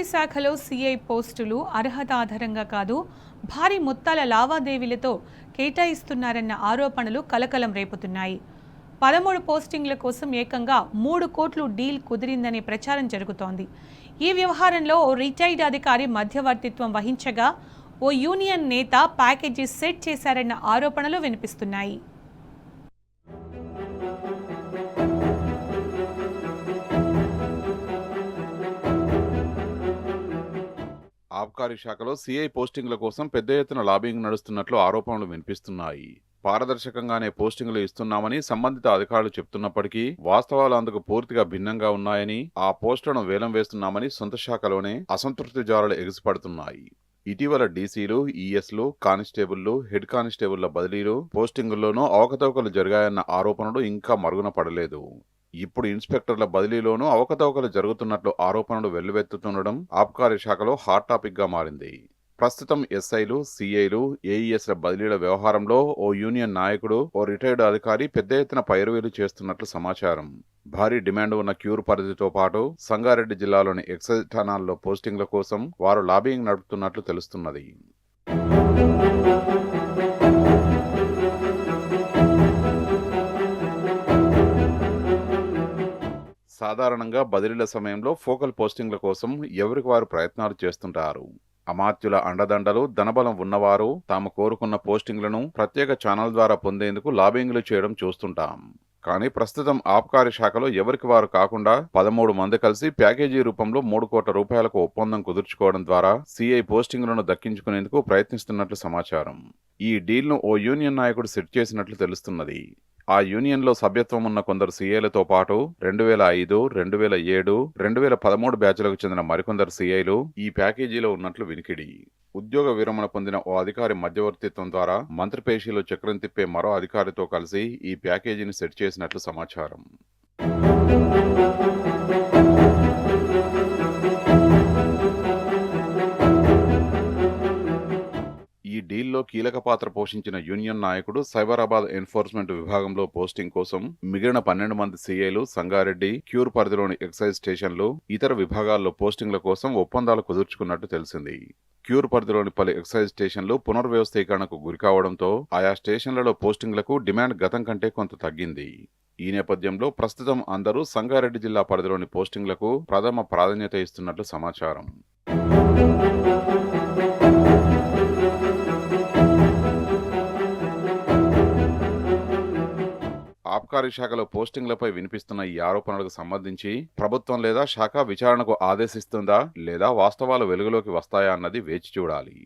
ఆబ్కారీ శాఖలో సీఐ పోస్టులు అర్హత ఆధారంగా కాదు, భారీ మొత్తాల లావాదేవీలతో కేటాయిస్తున్నారన్న ఆరోపణలు కలకలం రేపుతున్నాయి. 13 పోస్టింగ్ల కోసం ఏకంగా 3 కోట్లు డీల్ కుదిరిందనే ప్రచారం జరుగుతోంది. ఈ వ్యవహారంలో ఓ రిటైర్డ్ అధికారి మధ్యవర్తిత్వం వహించగా, ఓ యూనియన్ నేత ప్యాకేజీ సెట్ చేశారన్న ఆరోపణలు వినిపిస్తున్నాయి. ఆబ్కారీ శాఖలో సీఐ పోస్టింగ్ల కోసం పెద్ద ఎత్తున లాబింగ్ నడుస్తున్నట్లు ఆరోపణలు వినిపిస్తున్నాయి. పారదర్శకంగానే పోస్టింగ్లు ఇస్తున్నామని సంబంధిత అధికారులు చెప్తున్నప్పటికీ వాస్తవాలు అందుకు పూర్తిగా భిన్నంగా ఉన్నాయని, ఆ పోస్టులను వేలం వేస్తున్నామని సొంత శాఖలోనే అసంతృప్తి జ్వాలలు ఎగిసిపడుతున్నాయి. ఇటీవల డీసీలు, ఈఎస్లు, కానిస్టేబుళ్లు, హెడ్ కానిస్టేబుళ్ల బదిలీలు, పోస్టింగుల్లోనూ అవకతవకలు జరిగాయన్న ఆరోపణలు ఇంకా మరుగున పడలేదు. ఇప్పుడు ఇన్స్పెక్టర్ల బదిలీలోనూ అవకతవకలు జరుగుతున్నట్లు ఆరోపణలు వెల్లువెత్తుతుండడం ఆబ్కారీ శాఖలో హాట్ టాపిక్ గా మారింది. ప్రస్తుతం ఎస్ఐలు, సిఐలు, ఏఈఎస్ల బదిలీల వ్యవహారంలో ఓ యూనియన్ నాయకుడు, ఓ రిటైర్డ్ అధికారి పెద్ద ఎత్తున పైరువేలు చేస్తున్నట్లు సమాచారం. భారీ డిమాండ్ ఉన్న క్యూర్ పరిధితో పాటు సంగారెడ్డి జిల్లాలోని ఎక్సైజ్ ఠాణాల్లో పోస్టింగ్ల కోసం వారు లాబింగ్ నడుపుతున్నట్లు తెలుస్తున్నది. సాధారణంగా బదిలీల సమయంలో ఫోకల్ పోస్టింగ్ల కోసం ఎవరికి వారు ప్రయత్నాలు చేస్తుంటారు. అమాత్యుల అండదండలు, ధనబలం ఉన్నవారు తాము కోరుకున్న పోస్టింగ్లను ప్రత్యేక ఛానల్ ద్వారా పొందేందుకు లాబింగ్లు చేయడం చూస్తుంటాం. కానీ ప్రస్తుతం ఆబ్కారీ శాఖలో ఎవరికి వారు కాకుండా 13 మంది కలిసి ప్యాకేజీ రూపంలో 3 కోట్ల రూపాయలకు ఒప్పందం కుదుర్చుకోవడం ద్వారా సీఐ పోస్టింగ్లను దక్కించుకునేందుకు ప్రయత్నిస్తున్నట్లు సమాచారం. ఈ డీల్ను ఓ యూనియన్ నాయకుడు సెట్ చేసినట్లు తెలుస్తున్నది. ఆ యూనియన్లో సభ్యత్వం ఉన్న కొందరు సీఐలతో పాటు 2005, 2007, 2013 బ్యాచ్లకు చెందిన మరికొందరు సీఐలు ఈ ప్యాకేజీలో ఉన్నట్లు వినికిడి. ఉద్యోగ విరమణ పొందిన ఓ అధికారి మధ్యవర్తిత్వం ద్వారా మంత్రి పేషీలో చక్రం తిప్పే మరో అధికారితో కలిసి ఈ ప్యాకేజీని సెట్ చేసినట్లు సమాచారం. ఈ డీల్లో కీలక పాత్ర పోషించిన యూనియన్ నాయకుడు సైబరాబాద్ ఎన్ఫోర్స్మెంట్ విభాగంలో పోస్టింగ్ కోసం మిగిలిన 12 మంది సీఐలు సంగారెడ్డి, క్యూర్ పరిధిలోని ఎక్సైజ్ స్టేషన్లు, ఇతర విభాగాల్లో పోస్టింగ్ల కోసం ఒప్పందాలు కుదుర్చుకున్నట్టు తెలిసింది. క్యూర్ పరిధిలోని పలు ఎక్సైజ్ స్టేషన్లు పునర్వ్యవస్థీకరణకు గురికావడంతో ఆయా స్టేషన్లలో పోస్టింగ్లకు డిమాండ్ గతం కంటే కొంత తగ్గింది. ఈ నేపథ్యంలో ప్రస్తుతం అందరూ సంగారెడ్డి జిల్లా పరిధిలోని పోస్టింగ్లకు ప్రథమ ప్రాధాన్యత ఇస్తున్నట్లు సమాచారం. ఆబ్కారీ శాఖలో పోస్టింగ్లపై వినిపిస్తున్న ఈ ఆరోపణలకు సంబంధించి ప్రభుత్వం లేదా శాఖ విచారణకు ఆదేశిస్తుందా లేదా వాస్తవాలు వెలుగులోకి వస్తాయా అన్నది వేచి చూడాలి.